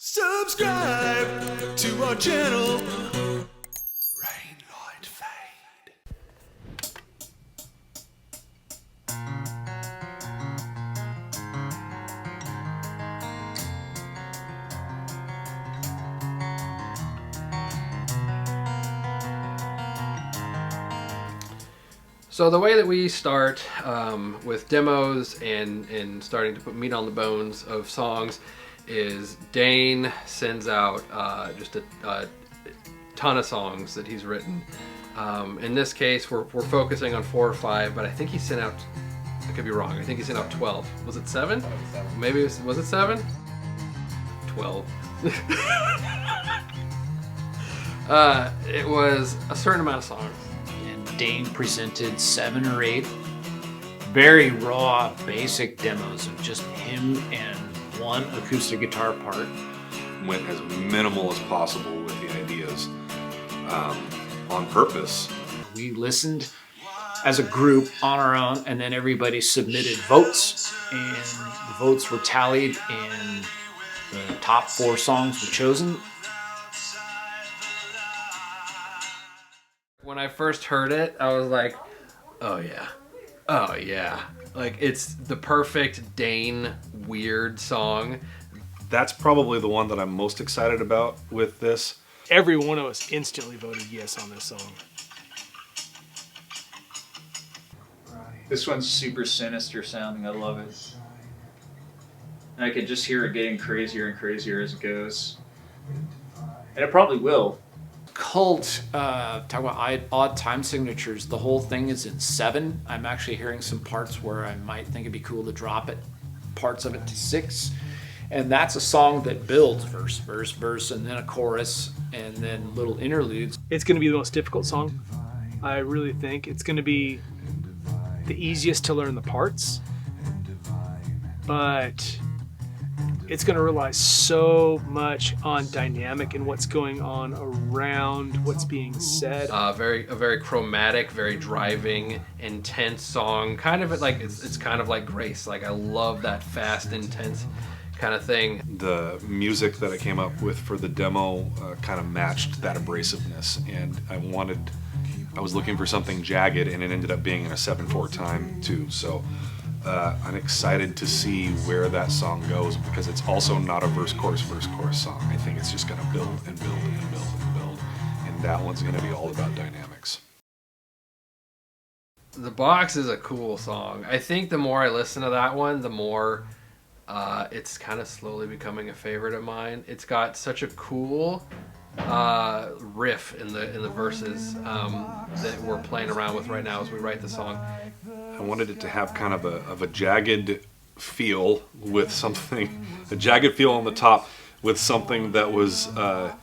Subscribe to our channel. Rain, light, fade. So the way that we start with demos and starting to put meat on the bones of songs is Dane sends out just a ton of songs that he's written. In this case, we're focusing on 4 or 5, but I think he sent out, I could be wrong, I think he sent out 12. Was it 7? Maybe was it 7? 12. It was a certain amount of songs. And Dane presented 7 or 8 very raw, basic demos of just him and one acoustic guitar part. Went as minimal as possible with the ideas on purpose. We listened as a group on our own, and then everybody submitted votes, and the votes were tallied, and the top 4 songs were chosen. When I first heard it, I was like, oh yeah. Oh yeah. Like, it's the perfect Dane weird song. That's probably the one that I'm most excited about with this. Every one of us instantly voted yes on this song. This one's super sinister sounding. I love it. And I could just hear it getting crazier and crazier as it goes. And it probably will. Cult, talk about odd time signatures. The whole thing is in 7. I'm actually hearing some parts where I might think it'd be cool to drop it, parts of it to 6. And that's a song that builds verse, verse, verse, and then a chorus, and then little interludes. It's going to be the most difficult song. I really think it's going to be the easiest to learn the parts, but it's going to rely so much on dynamic and what's going on around what's being said. A very chromatic, very driving, intense song. Kind of like it's kind of like Grace. Like, I love that fast, intense kind of thing. The music that I came up with for the demo kind of matched that abrasiveness, and I was looking for something jagged, and it ended up being in a 7/4 time too. So I'm excited to see where that song goes, because it's also not a verse chorus song. I think it's just going to build and build and build and build, and that one's going to be all about dynamics. The Box is a cool song. I think the more I listen to that one, the more it's kind of slowly becoming a favorite of mine. It's got such a cool riff in the verses that we're playing around with right now as we write the song. I wanted it to have kind of a jagged feel with something, a jagged feel on the top with something that was a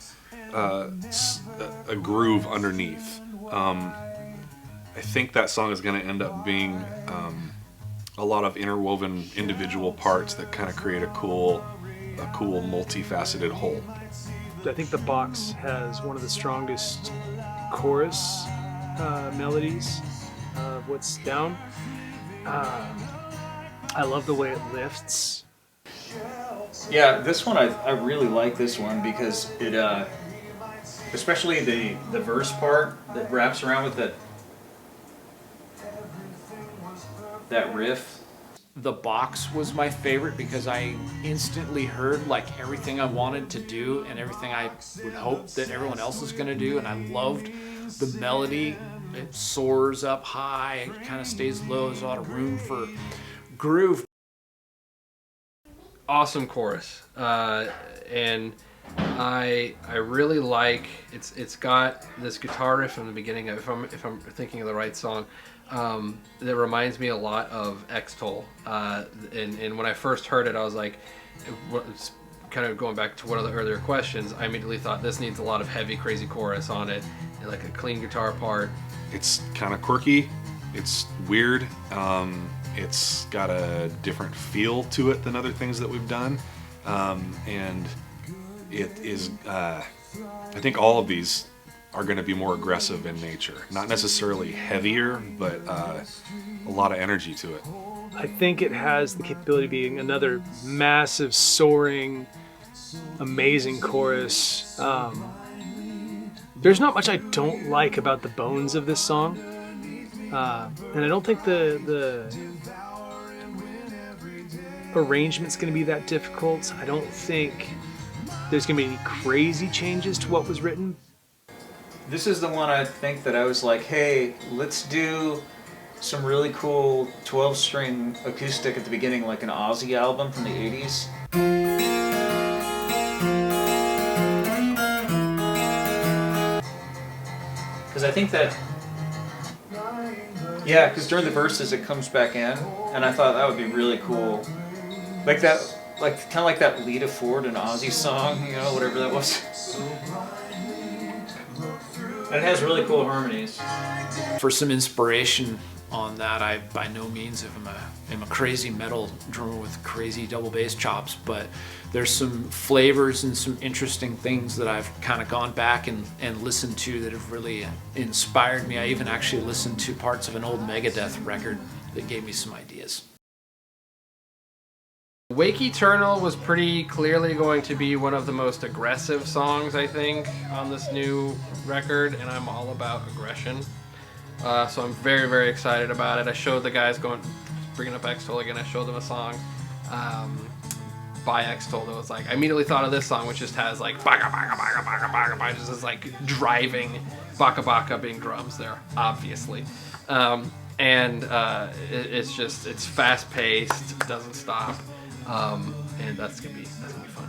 groove underneath. I think that song is going to end up being a lot of interwoven individual parts that kind of create a cool multifaceted whole. I think The Box has one of the strongest chorus melodies of what's down. I love the way it lifts. Yeah, this one I really like this one because it, especially the verse part that wraps around with that riff. The Box was my favorite because I instantly heard like everything I wanted to do and everything I would hope that everyone else is going to do, and I loved the melody. It soars up high, it kind of stays low, there's a lot of room for groove. Awesome chorus, and I really like it's got this guitar riff in the beginning. If I'm thinking of the right song, that reminds me a lot of X-Toll. And when I first heard it, I was like, it's kind of going back to one of the earlier questions. I immediately thought this needs a lot of heavy, crazy chorus on it, and like a clean guitar part. It's kind of quirky, it's weird, it's got a different feel to it than other things that we've done, and it is, I think all of these are going to be more aggressive in nature. Not necessarily heavier, but a lot of energy to it. I think it has the capability of being another massive, soaring amazing chorus. There's not much I don't like about the bones of this song, and I don't think the arrangement's going to be that difficult. I don't think there's going to be any crazy changes to what was written. This is the one I think that I was like, hey, let's do some really cool 12-string acoustic at the beginning, like an Ozzy album from the 80s. Because I think that, yeah, because during the verses it comes back in, and I thought that would be really cool. Like that, like kind of like that Lita Ford and Ozzy song, you know, whatever that was. And it has really cool harmonies. For some inspiration on that, I by no means am a crazy metal drummer with crazy double bass chops, but there's some flavors and some interesting things that I've kind of gone back and listened to that have really inspired me. I even actually listened to parts of an old Megadeth record that gave me some ideas. Wake Eternal was pretty clearly going to be one of the most aggressive songs, I think, on this new record, and I'm all about aggression. So I'm very, very excited about it. I showed the guys bringing up X-Toll again, I showed them a song by X-Toll that was like, I immediately thought of this song, which just has like baka baka baka baka baka baka, just this like driving baka baka being drums there, obviously. It's fast paced, doesn't stop. And that's gonna be fun.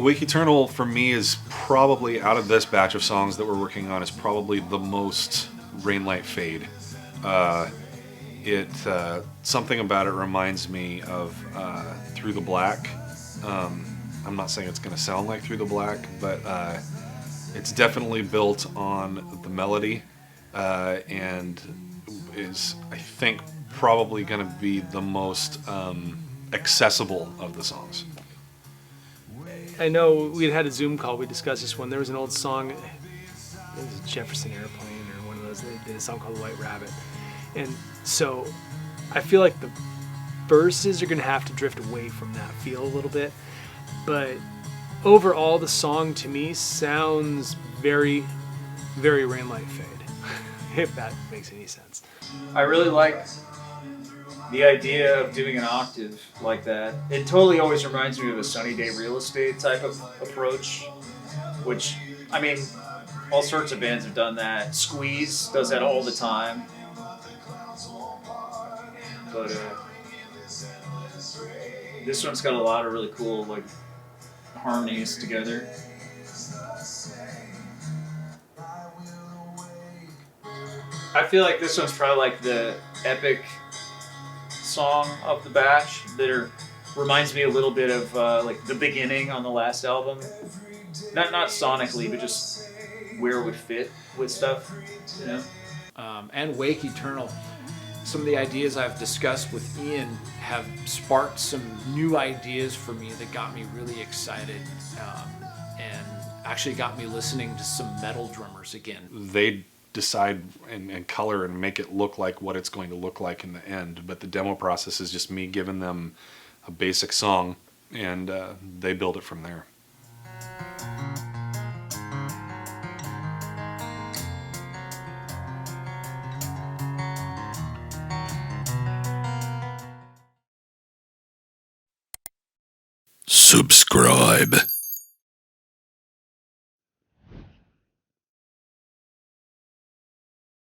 Wake Eternal for me is probably, out of this batch of songs that we're working on, is probably the most Rain Light Fade. Something about it reminds me of Through the Black. I'm not saying it's going to sound like Through the Black, but it's definitely built on the melody, and is, I think, probably going to be the most accessible of the songs. I know we had a Zoom call, we discussed this one. There was an old song, it was Jefferson Airplane or one of those, they did a song called White Rabbit. And so I feel like the verses are going to have to drift away from that feel a little bit. But overall, the song to me sounds very, very Rain Light Fade, if that makes any sense. I really like the idea of doing an octave like that. It totally always reminds me of a Sunny Day Real Estate type of approach, which, I mean, all sorts of bands have done that. Squeeze does that all the time. But this one's got a lot of really cool like harmonies together. I feel like this one's probably like the epic song of the batch that reminds me a little bit of like the beginning on the last album. Not sonically, but just where it would fit with stuff, you know. And Wake Eternal. Some of the ideas I've discussed with Ian have sparked some new ideas for me that got me really excited, and actually got me listening to some metal drummers again. They decide and color and make it look like what it's going to look like in the end, but the demo process is just me giving them a basic song, and they build it from there. Subscribe.